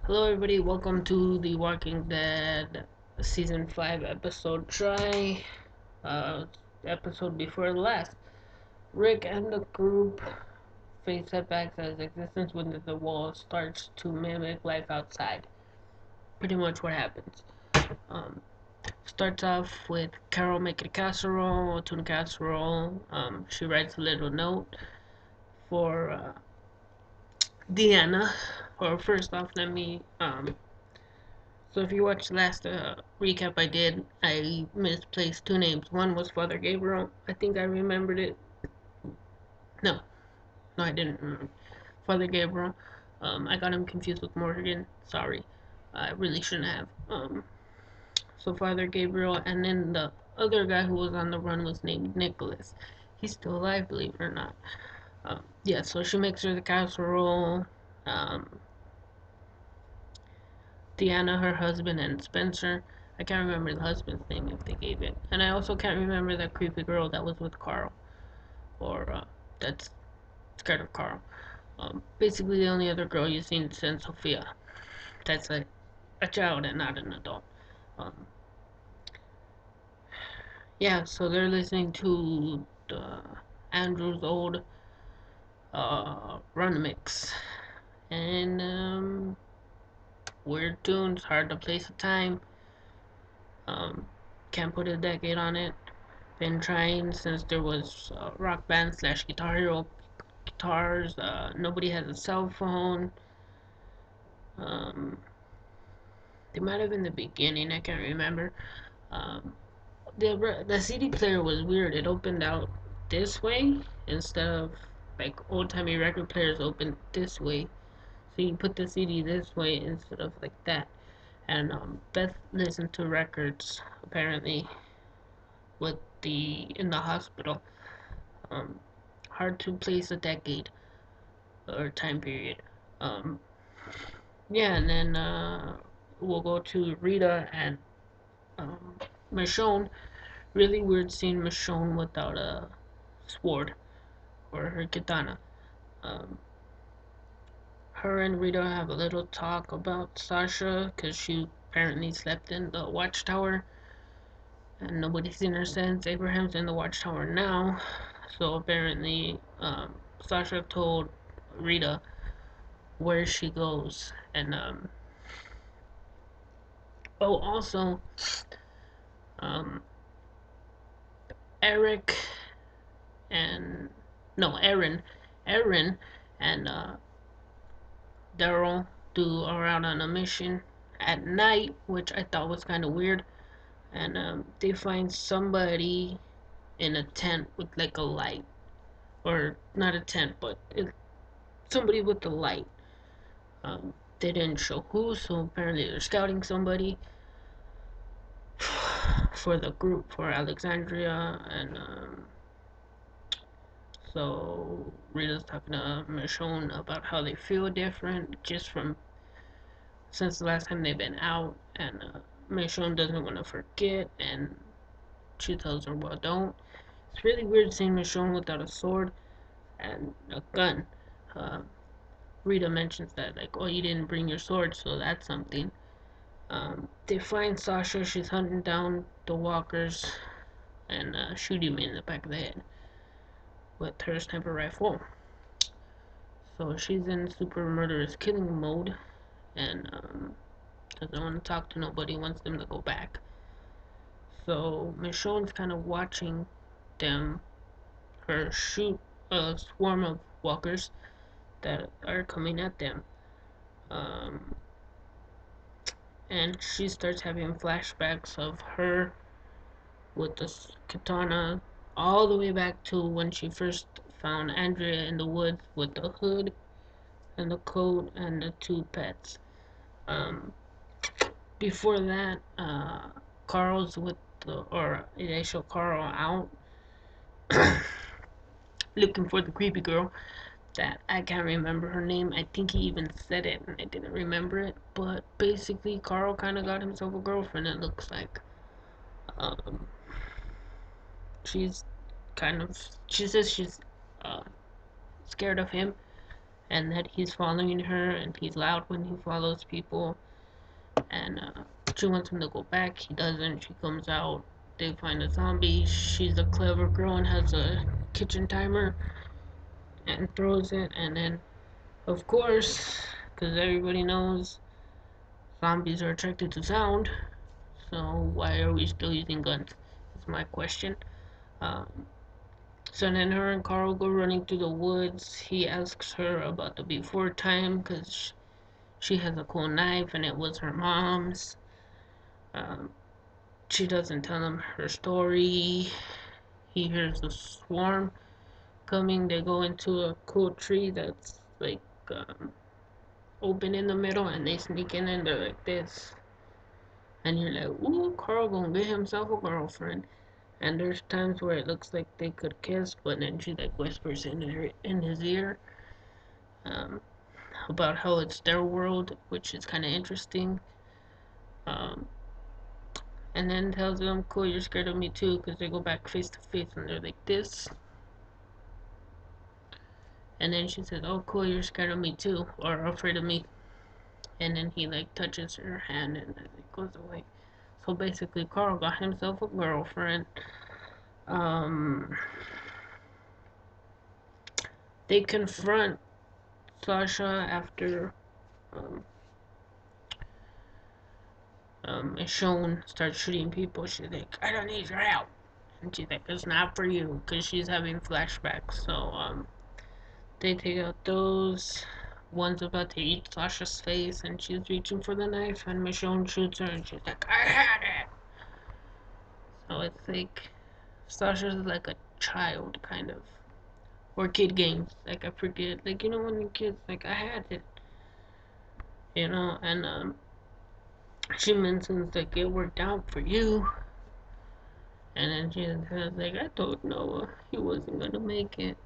Hello, everybody. Welcome to The Walking Dead Season 5 episode try. Uh, Episode before the last. Rick and the group face setbacks as existence within the wall starts to mimic life outside. Pretty much what happens. Um, Starts off with Carol making a casserole, a tuna casserole. She writes a little note for Deanna. Or first off, let me So if you watched the last recap I did, I misplaced two names. One was Father Gabriel. I think I remembered it. No, no, I didn't remember. Father Gabriel. I got him confused with Morgan. Sorry. I really shouldn't have. So Father Gabriel, and then the other guy who was on the run was named Nicholas. He's still alive, believe it or not. Yeah, so she makes her the casserole. Um, Deanna, her husband, and Spencer. I can't remember the husband's name if they gave it. And I also can't remember that creepy girl that was with Carl. Or that's scared of Carl. Basically, the only other girl you've seen since Sophia. That's a child and not an adult. Um, yeah, so they're listening to Andrew's old run mix. And weird tunes, hard to place a time. Um, can't put a decade on it. Been trying since there was Rock Band slash Guitar Hero guitars. Nobody has a cell phone. Um, they might have in the beginning. I can't remember. Um, the CD player was weird. It opened out this way instead of like old timey record players open this way. So you put the CD this way instead of like that. And Beth listened to records apparently with the in the hospital. Um, Hard to place a decade or time period. Um, yeah, and then we'll go to Rita and um, Michonne. Really weird seeing Michonne without a sword or her katana. Um, her and Rita have a little talk about Sasha because she apparently slept in the watchtower and nobody's seen her since. Abraham's in the watchtower now, so apparently Sasha told Rita where she goes. And also um, Eric and no Aaron and Daryl are out on a mission at night, which I thought was kind of weird. And they find somebody in a tent with like a light, or not a tent, but somebody with a light. They didn't show who, so apparently they're scouting somebody for the group for Alexandria. And so Rita's talking to Michonne about how they feel different just from since the last time they've been out. And Michonne doesn't want to forget, and she tells her, well, don't. It's really weird seeing Michonne without a sword and a gun. Uh, Rita mentions that, like, oh, you didn't bring your sword, so that's something. They find Sasha. She's hunting down the walkers and shoot him in the back of the head with her sniper rifle. So she's in super murderous killing mode and doesn't want to talk to nobody, wants them to go back. So Michonne's kind of watching them, her shoot a swarm of walkers that are coming at them. Um, and she starts having flashbacks of her with the katana all the way back to when she first found Andrea in the woods with the hood and the coat and the two pets. Um, Before that, Carl's with or they show Carl out looking for the creepy girl that I can't remember her name. I think he even said it and I didn't remember it. But basically, Carl kind of got himself a girlfriend, it looks like. Um, she's she says she's uh, scared of him and that he's following her, and he's loud when he follows people, and she wants him to go back. He doesn't. She comes out. They find a zombie. She's a clever girl and has a kitchen timer and throws it, and then, of course, because everybody knows zombies are attracted to sound, so why are we still using guns? Is my question. Um, so then her and Carl go running through the woods. He asks her about the before time because she has a cool knife and it was her mom's. Um, she doesn't tell him her story. He hears a swarm coming. They go into a cool tree that's like open in the middle, and they sneak in and they're like this. And you're like, ooh, Carl gonna get himself a girlfriend. And there's times where it looks like they could kiss, but then she like whispers in his ear um, about how it's their world, which is kind of interesting. Um, and then tells them, "Cool, you're scared of me too," because they go back face to face and they're like this. And then she says, "Oh, cool, you're scared of me too, or afraid of me." And then he like touches her hand and then it goes away. So basically, Carl got himself a girlfriend. Um, they confront Sasha after um, Michonne starts shooting people. She's like, "I don't need your help," and she's like, "It's not for you," because she's having flashbacks. So they take out those. One's about to eat Sasha's face, and she's reaching for the knife, and Michonne shoots her, and she's like, "I had it." So it's like Sasha's like a child, kind of, or kid games. Like I forget, like when the kids like, "I had it," and she mentions like it worked out for you. And then she says like, "I told Noah he wasn't gonna make it,"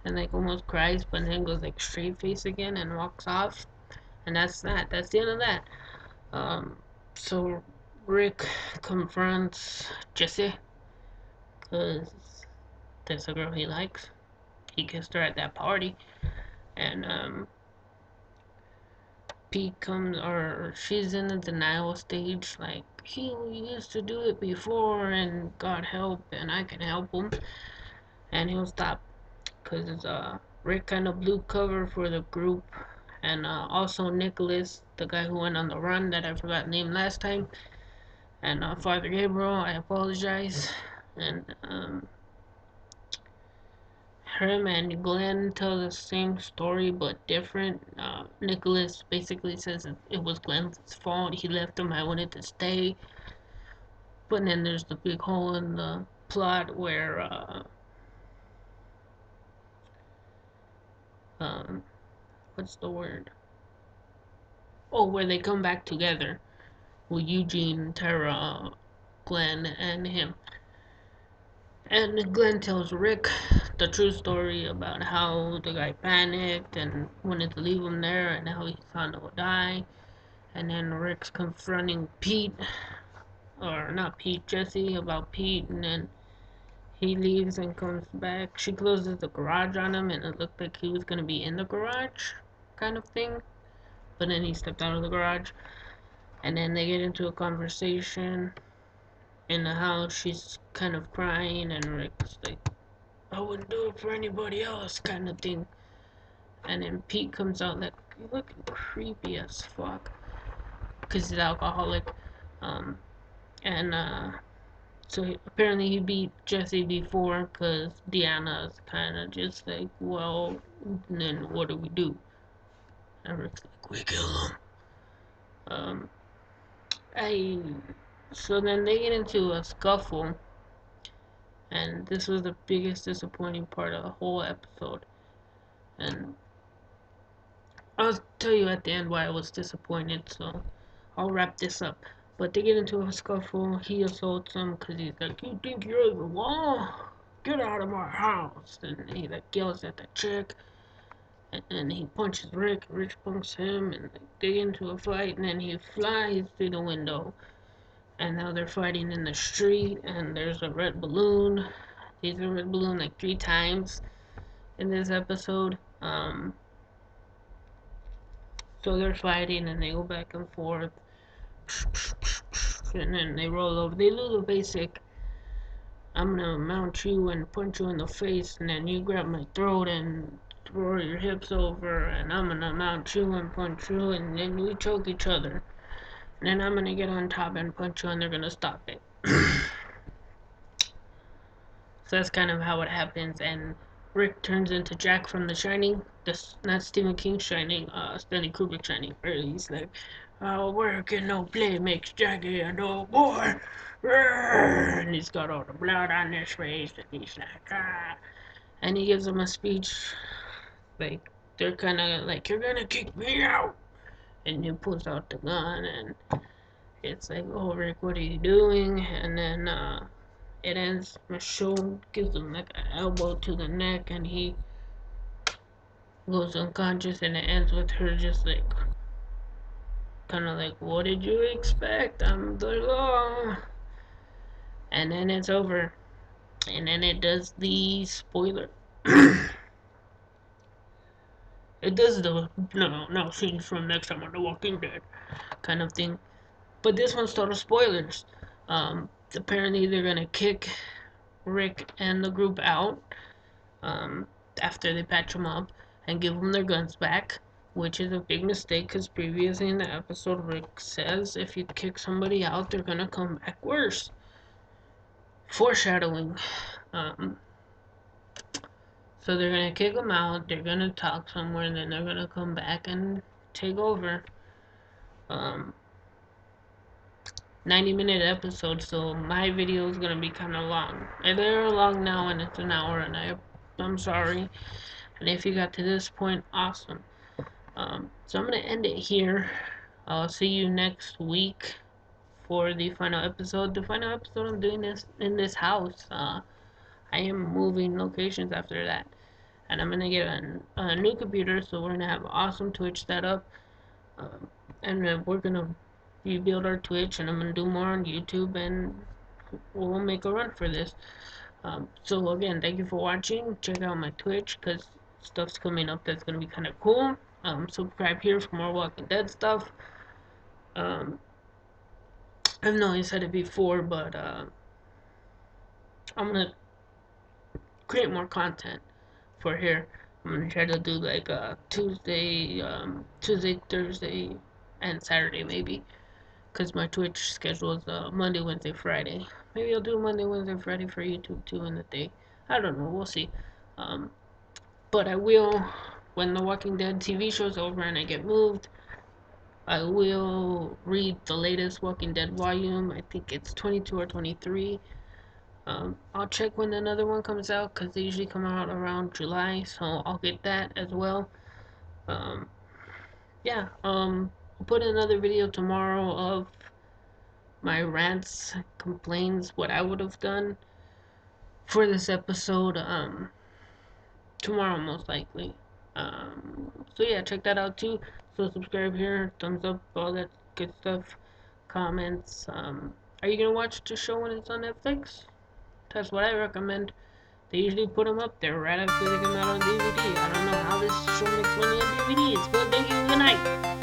and like almost cries, but then goes like straight face again and walks off. And that's that. That's the end of that. Um, so Rick confronts Jesse because there's a girl he likes. He kissed her at that party, and Pete comes, or she's in the denial stage, like he used to do it before and got help, and I can help him, and he'll stop because Rick kind of blew cover for the group, and also Nicholas, the guy who went on the run that I forgot name last time, and Father Gabriel, I apologize, and him and Glenn tell the same story but different. Nicholas basically says it was Glenn's fault. He left him. I wanted to stay, but then there's the big hole in the plot where um, what's the word? Oh, where they come back together with Eugene, Tara, Glenn, and him. And Glenn tells Rick the true story about how the guy panicked and wanted to leave him there, and how he thought Noah would die. And then Rick's confronting Pete, or not Pete, Jesse, about Pete, and then he leaves and comes back. She closes the garage on him, and it looked like he was gonna be in the garage, kind of thing. But then he stepped out of the garage, and then they get into a conversation in the house. She's kind of crying, and Rick's like, "I wouldn't do it for anybody else," kind of thing. And then Pete comes out like, "You looking creepy as fuck," because he's alcoholic. Um, and So apparently he beat Jesse before because Deanna's kind of just like, "Well, then what do we do?" And Rick's like, "We kill him." Um, I. So then they get into a scuffle, and this was the biggest disappointing part of the whole episode. And I'll tell you at the end why I was disappointed, so I'll wrap this up. But they get into a scuffle. He assaults him because he's like, "You think you're the law? Get out of my house!" And he like yells at the chick, and he punches Rick. Rick punks him, and they get into a fight. And then he flies through the window. And now they're fighting in the street. And there's a red balloon. There's a red balloon like 3 times in this episode. So they're fighting and they go back and forth, and then they roll over. They do the basic, I'm gonna mount you and punch you in the face, and then you grab my throat and throw your hips over, and I'm gonna mount you and punch you, and then we choke each other. And then I'm gonna get on top and punch you, and they're gonna stop it. So that's kind of how it happens, and Rick turns into Jack from The Shining. This not Stephen King Shining, Stanley Kubrick Shining. Where he's like, work and no play makes Jackie a no boy. And he's got all the blood on his face, and he's like, ah. And he gives him a speech, like, they're kind of like, you're gonna kick me out. And he pulls out the gun, and it's like, oh, Rick, what are you doing? And then, it ends, Michonne gives him like an elbow to the neck, and he goes unconscious, and it ends with her just like, kind of like, what did you expect? I'm the law. And then it's over. And then it does the spoiler. It does the no scenes from next time on The Walking Dead kind of thing. But this one's total spoilers. Apparently they're gonna kick Rick and the group out, um, after they patch them up and give them their guns back, which is a big mistake because previously in the episode, Rick says if you kick somebody out, they're gonna come back worse. Foreshadowing. Um, so they're gonna kick them out, they're gonna talk somewhere, and then they're gonna come back and take over. Um, 90-minute episode, so my video is gonna be kind of long. And they're long now, and it's an hour, and I'm sorry. And if you got to this point, awesome. So I'm gonna end it here. I'll see you next week for the final episode. The final episode I'm doing this in this house. I am moving locations after that, and I'm gonna get a new computer. So we're gonna have an awesome Twitch setup, um, and then we're gonna rebuild our Twitch, and I'm gonna do more on YouTube, and we'll make a run for this. So again, thank you for watching. Check out my Twitch because stuff's coming up that's gonna be kind of cool. Subscribe here for more Walking Dead stuff. I know I said it before, but I'm gonna create more content for here. I'm gonna try to do like Tuesday, Thursday, and Saturday maybe, cause my Twitch schedule is Monday, Wednesday, Friday. Maybe I'll do Monday, Wednesday, Friday for YouTube too in the day. I don't know. We'll see. Um, but I will, when the Walking Dead TV show's over and I get moved, I will read the latest Walking Dead volume. I think it's 22 or 23. I'll check when another one comes out because they usually come out around July, so I'll get that as well. Um, yeah, I'll put another video tomorrow of my rants, complaints, what I would have done for this episode. Tomorrow most likely. So yeah, check that out too. So subscribe here, thumbs up, all that good stuff, comments. Are you gonna watch the show when it's on Netflix? That's what I recommend. They usually put them up there right after they come out on DVD. I don't know how this show makes money on DVDs, but thank you. Good night.